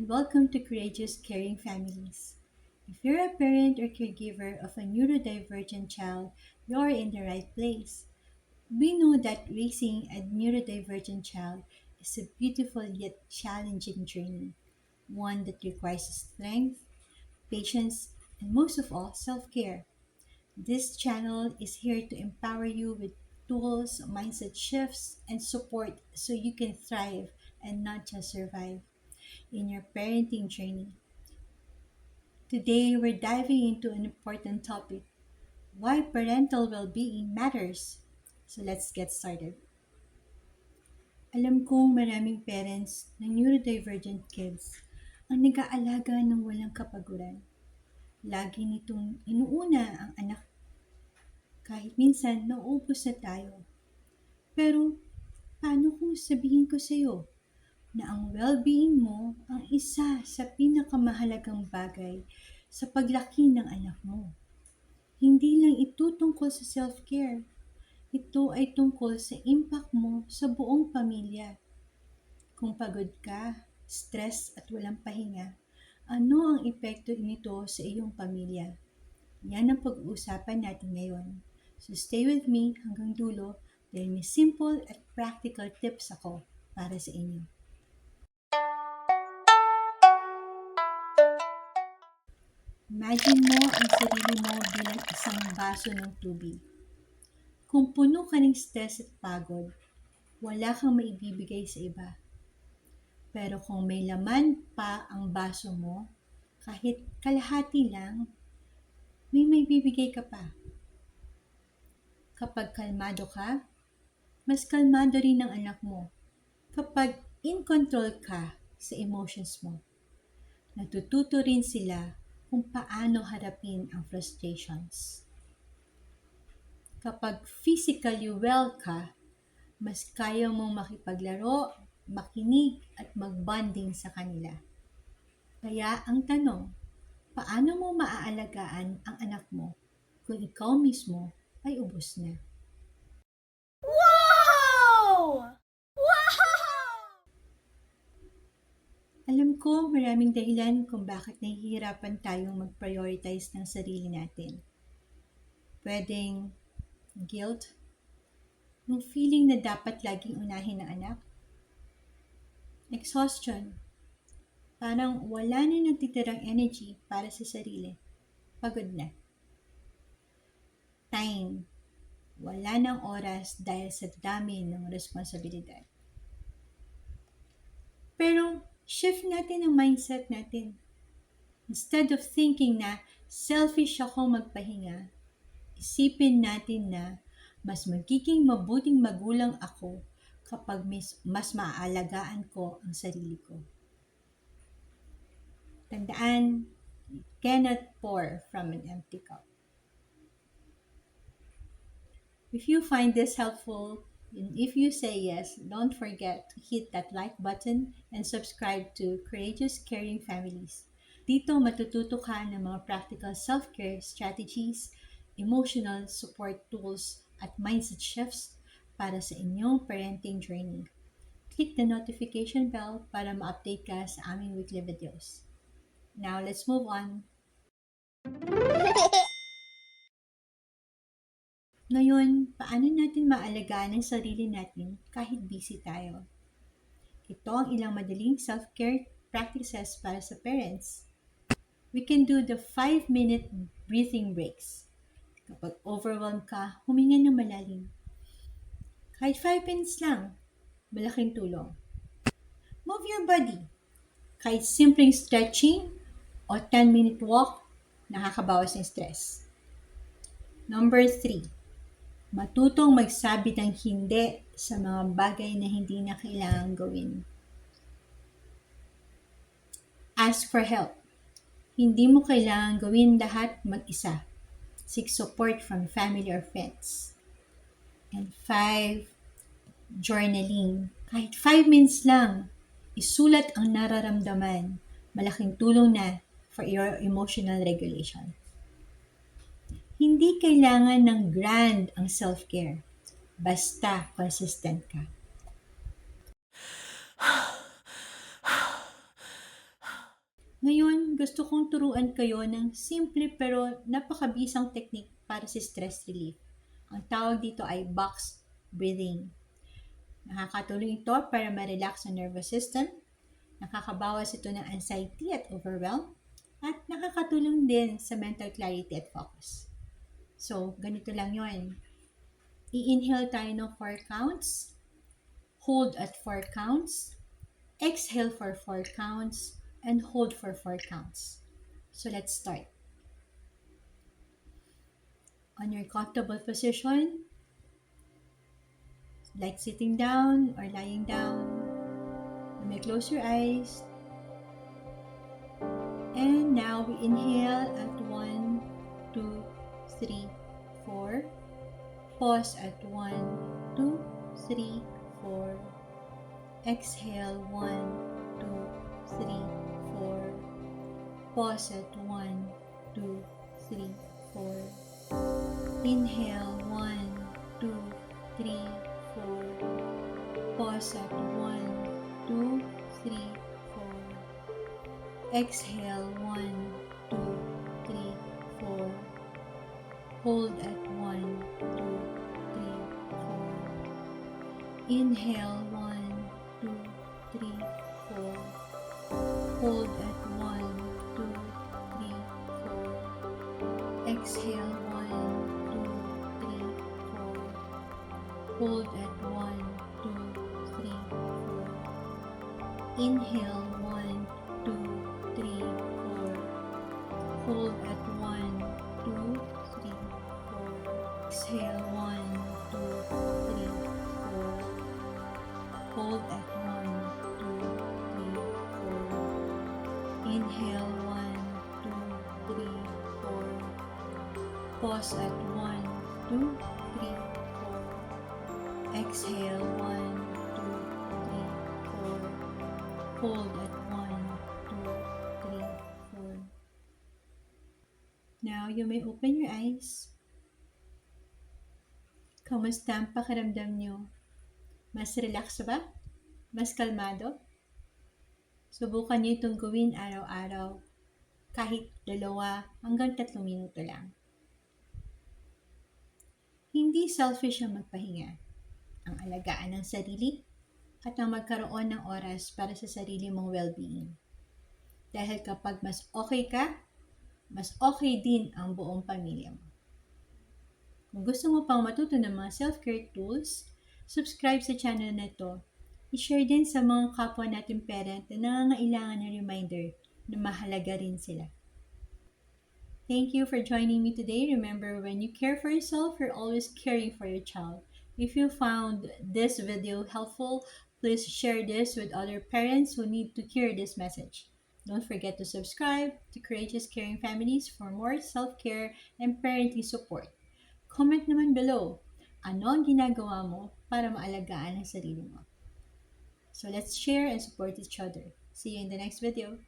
and welcome to Courageous Caring Families. If you're a parent or caregiver of a neurodivergent child, you're in the right place. We know that raising a neurodivergent child is a beautiful yet challenging journey, one that requires strength, patience, and most of all, self care. This channel is here to empower you with tools, mindset shifts, and support so you can thrive and not just survive in your parenting journey. Today, we're diving into an important topic: why parental well being matters. So, let's get started. Alam kong maraming parents ng neurodivergent kids ang nag-aalaga ng walang kapaguran. Lagi nitong inuuna ang anak kahit minsan nauubos na tayo. Pero paano kung sabihin ko sa iyo na ang well-being mo ang isa sa pinakamahalagang bagay sa paglaki ng anak mo? Hindi lang ito tungkol sa self-care. Ito ay tungkol sa impact mo sa buong pamilya. Kung pagod ka, stress at walang pahinga, ano ang epekto nito sa iyong pamilya? Yan ang pag-uusapan natin ngayon. So stay with me hanggang dulo dahil may simple at practical tips ako para sa inyo. Imagine mo ang sarili mo bilang isang baso ng tubig. Kung puno ka ng stress at pagod, wala kang maibibigay sa iba. Pero kung may laman pa ang baso mo, kahit kalahati lang, may maibibigay ka pa. Kapag kalmado ka, mas kalmado rin ang anak mo. Kapag in control ka sa emotions mo, natututo rin sila kung paano harapin ang frustrations. Kapag physically well ka, mas kaya mong makipaglaro, makinig at magbonding sa kanila. Kaya ang tanong, paano mo maaalagaan ang anak mo kung ikaw mismo ay ubos na? Wow! Wow! Alam ko maraming dahilan kung bakit nahihirapan tayong mag-prioritize ng sarili natin. Pwedeng guilt, yung feeling na dapat laging unahin ng anak. Exhaustion, parang wala na natitirang energy para sa sarili. Pagod na. Time, wala ng oras dahil sa dami ng responsibilidad. Pero shift natin ang mindset natin. Instead of thinking na selfish ako magpahinga, isipin natin na mas magiging mabuting magulang ako kapag mas maaalagaan ko ang sarili ko. Tandaan, you cannot pour from an empty cup. If you find this helpful, and if you say yes, don't forget to hit that like button and subscribe to Courageous Caring Families. Dito matututo ka ng mga practical self-care strategies, emotional support tools, at mindset shifts para sa inyong parenting journey. Click the notification bell para ma-update ka sa aming weekly videos. Now, let's move on. Ngayon, paano natin maalagaan ang sarili natin kahit busy tayo? Ito ang ilang madaling self-care practices para sa parents. We can do the 5-minute breathing breaks. Kapag overwhelmed ka, huminga ng malalim. Kahit 5 minutes lang, malaking tulong. Move your body. Kahit simpleng stretching o 10-minute walk, nakakabawas ng stress. Number 3, matutong magsabi ng hindi sa mga bagay na hindi na kailangang gawin. Ask for help. Hindi mo kailangang gawin lahat mag-isa. Seek support from family or friends. And 5, journaling. Kahit 5 minutes lang, isulat ang nararamdaman. Malaking tulong na for your emotional regulation. Hindi kailangan ng grand ang self-care. Basta consistent ka. Ngayon, gusto kong turuan kayo ng simple pero napakabisang technique para sa stress relief. Ang tawag dito ay box breathing. Nakakatulong ito para ma-relax ang nervous system, nakakabawas ito ng anxiety at overwhelm, at nakakatulong din sa mental clarity at focus. So, ganito lang yon. I-inhale tayo ng 4 counts, hold at 4 counts, exhale for 4 counts, and hold for 4 counts. So, let's start. On your comfortable position, like sitting down or lying down, you may close your eyes. And now we inhale at 1, 2, 3, 4. Pause at 1, 2, 3, 4. Exhale 1, 2, 3, 4. Pause at 1, 2, 3, 4. Inhale 1, 2, 3, 4. Pause at 1, 2, 3, 4. Exhale 1, 2, 3, 4. Hold at 1, 2, 3, 4. Inhale 1, 2, 3, 4. Hold at 1, 2, 3, 4. Exhale 1, 2, 3, 4. Hold at 1, 2, 3, 4. Inhale 1, 2, 3, 4. Hold at 1, 2, 3, 4. Exhale 1, 2, 3, 4. Hold at 1, 2, 3, 4. Inhale 1, 2, 3, 4. Pause at 1, 2, 3, 4. Exhale 1, 2, 3, 4. Hold at 1, 2, 3, 4. Now you may open your eyes. Kamusta ang pakiramdam nyo? Mas relax ba? Mas kalmado? Subukan nyo itong gawin araw-araw, kahit 2 hanggang 3 minuto lang. Hindi selfish ang magpahinga. Ang alagaan ng sarili at ang magkaroon ng oras para sa sarili mong well-being. Dahil kapag mas okay ka, mas okay din ang buong pamilya mo. Kung gusto mo pang matuto ng mga self-care tools, subscribe sa channel na ito. I-share din sa mga kapwa natin parent na nangangailangan ng reminder na mahalaga rin sila. Thank you for joining me today. Remember, when you care for yourself, you're always caring for your child. If you found this video helpful, please share this with other parents who need to hear this message. Don't forget to subscribe to Courageous Caring Families for more self-care and parenting support. Comment naman below, ano ang ginagawa mo para maalagaan ang sarili mo? So let's share and support each other. See you in the next video.